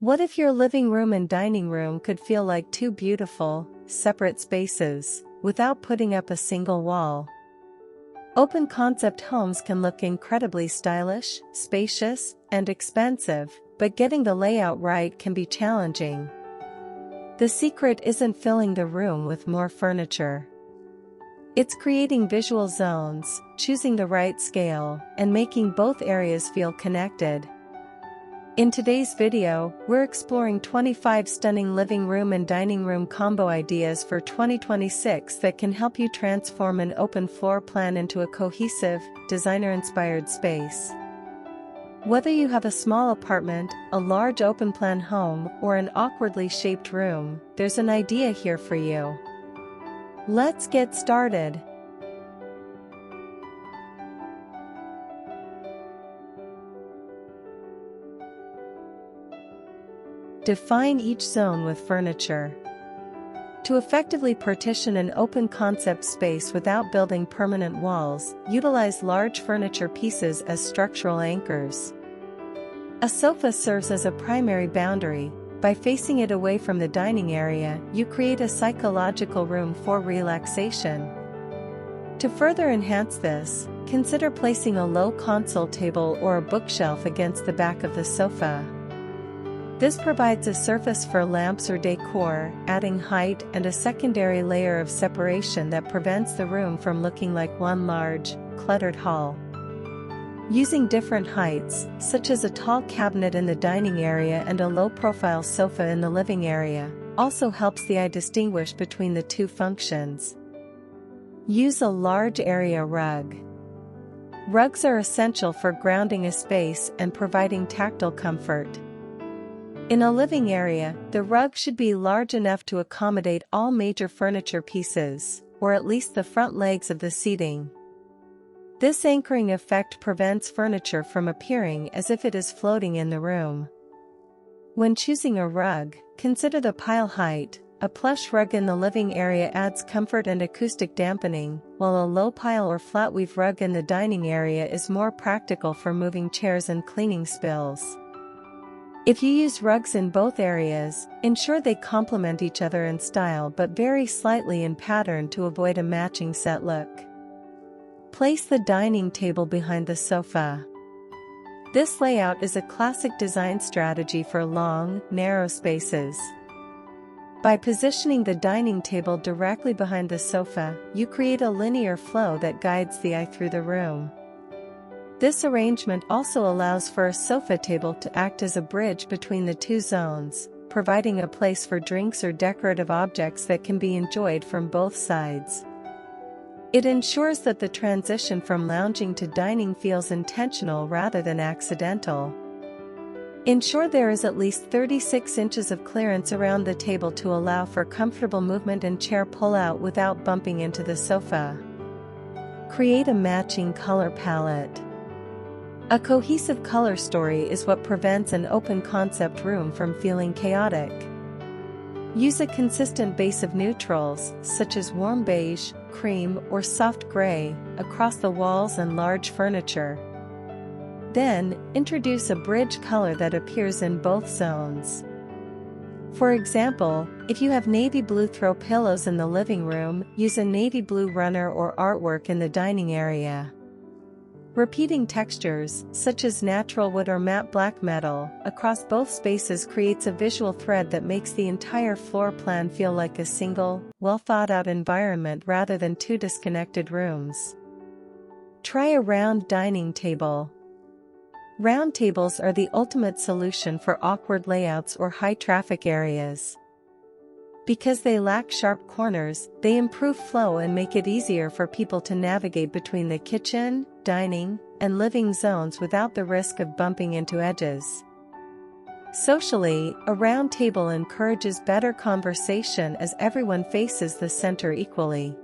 What if your living room and dining room could feel like two beautiful, separate spaces, without putting up a single wall? Open concept homes can look incredibly stylish, spacious, and expensive, but getting the layout right can be challenging. The secret isn't filling the room with more furniture. It's creating visual zones, choosing the right scale, and making both areas feel connected. In today's video, we're exploring 25 stunning living room and dining room combo ideas for 2026 that can help you transform an open floor plan into a cohesive, designer-inspired space. Whether you have a small apartment, a large open-plan home, or an awkwardly shaped room, there's an idea here for you. Let's get started. Define each zone with furniture. To effectively partition an open concept space without building permanent walls, utilize large furniture pieces as structural anchors. A sofa serves as a primary boundary. By facing it away from the dining area, you create a psychological room for relaxation. To further enhance this, consider placing a low console table or a bookshelf against the back of the sofa. This provides a surface for lamps or decor, adding height and a secondary layer of separation that prevents the room from looking like one large, cluttered hall. Using different heights, such as a tall cabinet in the dining area and a low-profile sofa in the living area, also helps the eye distinguish between the two functions. Use a large area rug. Rugs are essential for grounding a space and providing tactile comfort. In a living area, the rug should be large enough to accommodate all major furniture pieces, or at least the front legs of the seating. This anchoring effect prevents furniture from appearing as if it is floating in the room. When choosing a rug, consider the pile height. A plush rug in the living area adds comfort and acoustic dampening, while a low pile or flat weave rug in the dining area is more practical for moving chairs and cleaning spills. If you use rugs in both areas, ensure they complement each other in style but vary slightly in pattern to avoid a matching set look. Place the dining table behind the sofa. This layout is a classic design strategy for long, narrow spaces. By positioning the dining table directly behind the sofa, you create a linear flow that guides the eye through the room. This arrangement also allows for a sofa table to act as a bridge between the two zones, providing a place for drinks or decorative objects that can be enjoyed from both sides. It ensures that the transition from lounging to dining feels intentional rather than accidental. Ensure there is at least 36 inches of clearance around the table to allow for comfortable movement and chair pull-out without bumping into the sofa. Create a matching color palette. A cohesive color story is what prevents an open concept room from feeling chaotic. Use a consistent base of neutrals, such as warm beige, cream, or soft gray, across the walls and large furniture. Then, introduce a bridge color that appears in both zones. For example, if you have navy blue throw pillows in the living room, use a navy blue runner or artwork in the dining area. Repeating textures, such as natural wood or matte black metal, across both spaces creates a visual thread that makes the entire floor plan feel like a single, well-thought-out environment rather than two disconnected rooms. Try a round dining table. Round tables are the ultimate solution for awkward layouts or high-traffic areas. Because they lack sharp corners, they improve flow and make it easier for people to navigate between the kitchen, dining, and living zones without the risk of bumping into edges. Socially, a round table encourages better conversation as everyone faces the center equally.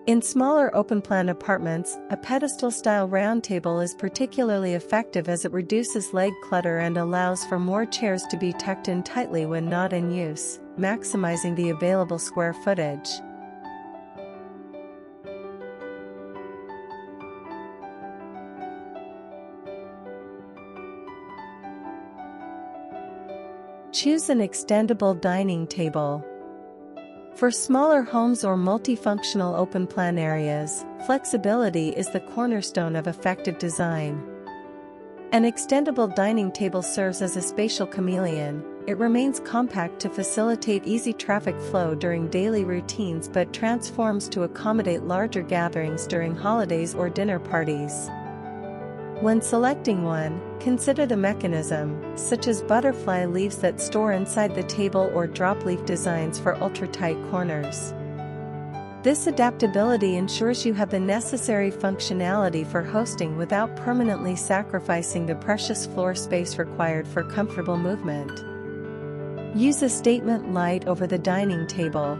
In smaller open-plan apartments, a pedestal-style round table is particularly effective as it reduces leg clutter and allows for more chairs to be tucked in tightly when not in use, maximizing the available square footage. Choose an extendable dining table. For smaller homes or multifunctional open-plan areas, flexibility is the cornerstone of effective design. An extendable dining table serves as a spatial chameleon. It remains compact to facilitate easy traffic flow during daily routines but transforms to accommodate larger gatherings during holidays or dinner parties. When selecting one, consider the mechanism, such as butterfly leaves that store inside the table or drop leaf designs for ultra-tight corners. This adaptability ensures you have the necessary functionality for hosting without permanently sacrificing the precious floor space required for comfortable movement. Use a statement light over the dining table.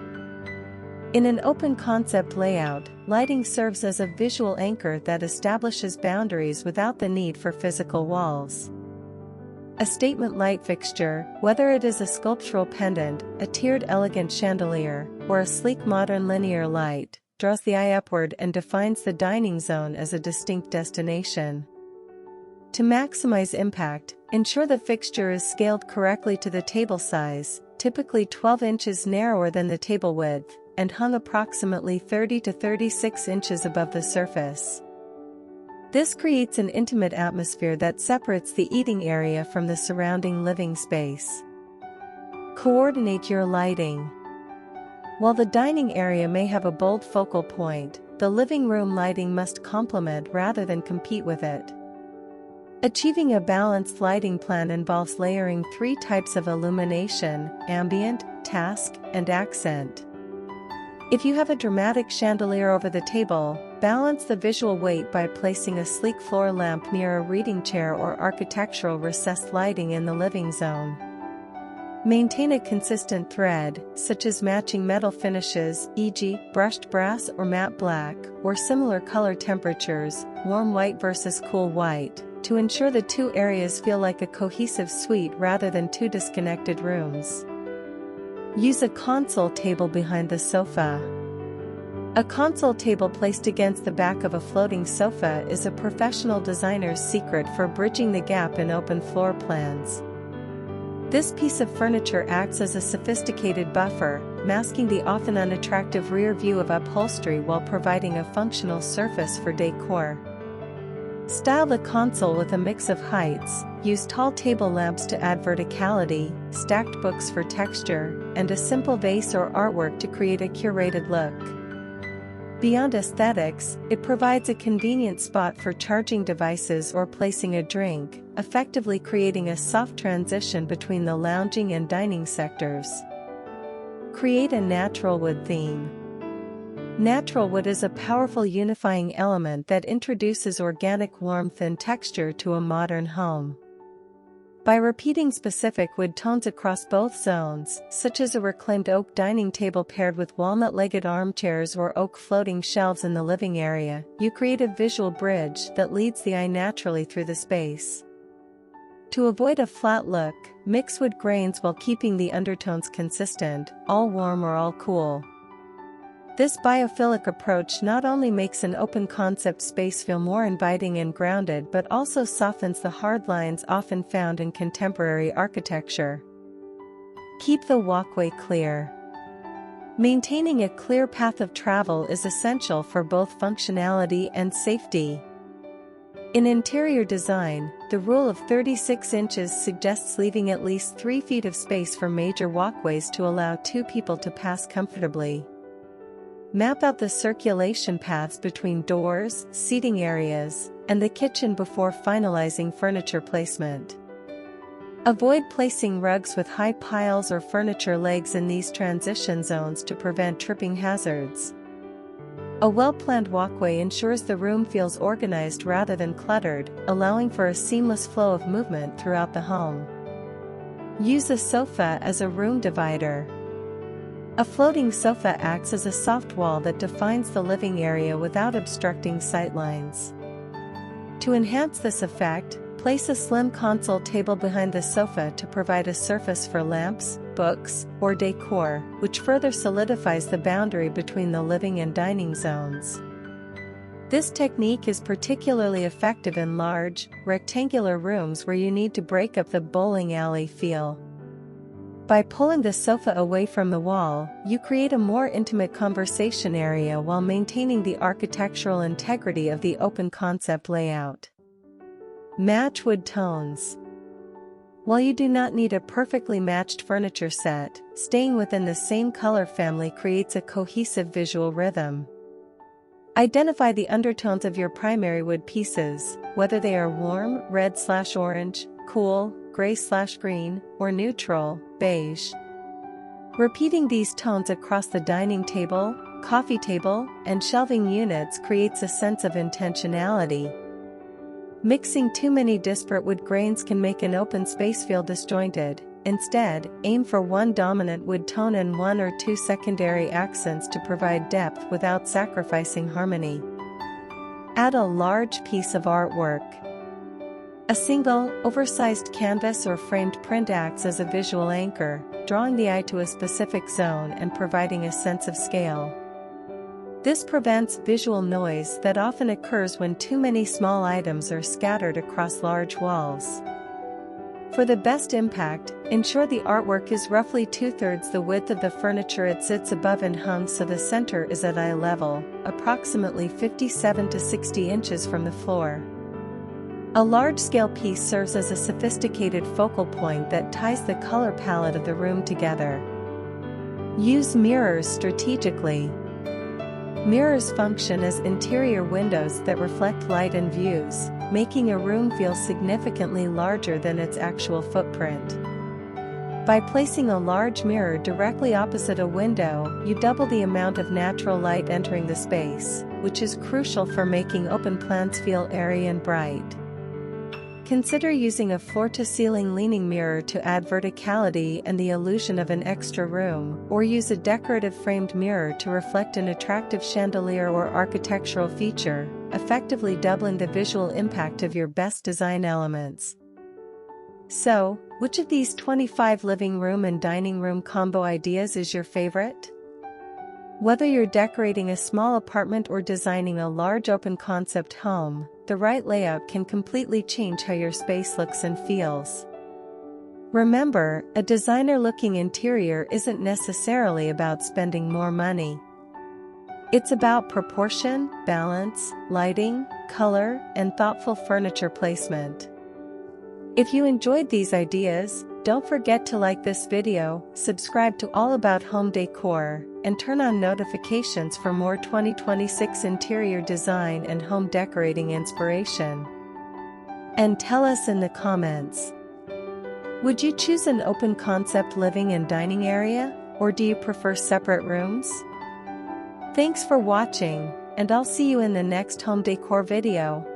In an open concept layout, lighting serves as a visual anchor that establishes boundaries without the need for physical walls. A statement light fixture, whether it is a sculptural pendant, a tiered elegant chandelier, or a sleek modern linear light, draws the eye upward and defines the dining zone as a distinct destination. To maximize impact, ensure the fixture is scaled correctly to the table size, typically 12 inches narrower than the table width, and hung approximately 30 to 36 inches above the surface. This creates an intimate atmosphere that separates the eating area from the surrounding living space. Coordinate your lighting. While the dining area may have a bold focal point, the living room lighting must complement rather than compete with it. Achieving a balanced lighting plan involves layering 3 types of illumination: ambient, task, and accent. If you have a dramatic chandelier over the table, balance the visual weight by placing a sleek floor lamp near a reading chair or architectural recessed lighting in the living zone. Maintain a consistent thread, such as matching metal finishes, e.g., brushed brass or matte black, or similar color temperatures, warm white versus cool white, to ensure the two areas feel like a cohesive suite rather than two disconnected rooms. Use a console table behind the sofa. A console table placed against the back of a floating sofa is a professional designer's secret for bridging the gap in open floor plans. This piece of furniture acts as a sophisticated buffer, masking the often unattractive rear view of upholstery while providing a functional surface for decor. Style the console with a mix of heights, use tall table lamps to add verticality, stacked books for texture, and a simple vase or artwork to create a curated look. Beyond aesthetics, it provides a convenient spot for charging devices or placing a drink, effectively creating a soft transition between the lounging and dining sectors. Create a natural wood theme. Natural wood is a powerful unifying element that introduces organic warmth and texture to a modern home. By repeating specific wood tones across both zones, such as a reclaimed oak dining table paired with walnut-legged armchairs or oak floating shelves in the living area, you create a visual bridge that leads the eye naturally through the space. To avoid a flat look, mix wood grains while keeping the undertones consistent, all warm or all cool. This biophilic approach not only makes an open concept space feel more inviting and grounded but also softens the hard lines often found in contemporary architecture. Keep the walkway clear. Maintaining a clear path of travel is essential for both functionality and safety. In interior design, the rule of 36 inches suggests leaving at least 3 feet of space for major walkways to allow 2 people to pass comfortably. Map out the circulation paths between doors, seating areas, and the kitchen before finalizing furniture placement. Avoid placing rugs with high piles or furniture legs in these transition zones to prevent tripping hazards. A well-planned walkway ensures the room feels organized rather than cluttered, allowing for a seamless flow of movement throughout the home. Use a sofa as a room divider. A floating sofa acts as a soft wall that defines the living area without obstructing sightlines. To enhance this effect, place a slim console table behind the sofa to provide a surface for lamps, books, or decor, which further solidifies the boundary between the living and dining zones. This technique is particularly effective in large, rectangular rooms where you need to break up the bowling alley feel. By pulling the sofa away from the wall, you create a more intimate conversation area while maintaining the architectural integrity of the open concept layout. Match wood tones. While you do not need a perfectly matched furniture set, staying within the same color family creates a cohesive visual rhythm. Identify the undertones of your primary wood pieces, whether they are warm, red/orange, cool, gray/green, or neutral, beige. Repeating these tones across the dining table, coffee table, and shelving units creates a sense of intentionality. Mixing too many disparate wood grains can make an open space feel disjointed. Instead, aim for one dominant wood tone and one or two secondary accents to provide depth without sacrificing harmony. Add a large piece of artwork. A single, oversized canvas or framed print acts as a visual anchor, drawing the eye to a specific zone and providing a sense of scale. This prevents visual noise that often occurs when too many small items are scattered across large walls. For the best impact, ensure the artwork is roughly 2/3 the width of the furniture it sits above and hung so the center is at eye level, approximately 57 to 60 inches from the floor. A large-scale piece serves as a sophisticated focal point that ties the color palette of the room together. Use mirrors strategically. Mirrors function as interior windows that reflect light and views, making a room feel significantly larger than its actual footprint. By placing a large mirror directly opposite a window, you double the amount of natural light entering the space, which is crucial for making open plans feel airy and bright. Consider using a floor-to-ceiling leaning mirror to add verticality and the illusion of an extra room, or use a decorative framed mirror to reflect an attractive chandelier or architectural feature, effectively doubling the visual impact of your best design elements. So, which of these 25 living room and dining room combo ideas is your favorite? Whether you're decorating a small apartment or designing a large open concept home, the right layout can completely change how your space looks and feels. Remember, a designer-looking interior isn't necessarily about spending more money. It's about proportion, balance, lighting, color, and thoughtful furniture placement. If you enjoyed these ideas, don't forget to like this video, subscribe to All About Home Decor, and turn on notifications for more 2026 interior design and home decorating inspiration. And tell us in the comments, would you choose an open concept living and dining area, or do you prefer separate rooms? Thanks for watching, and I'll see you in the next home decor video.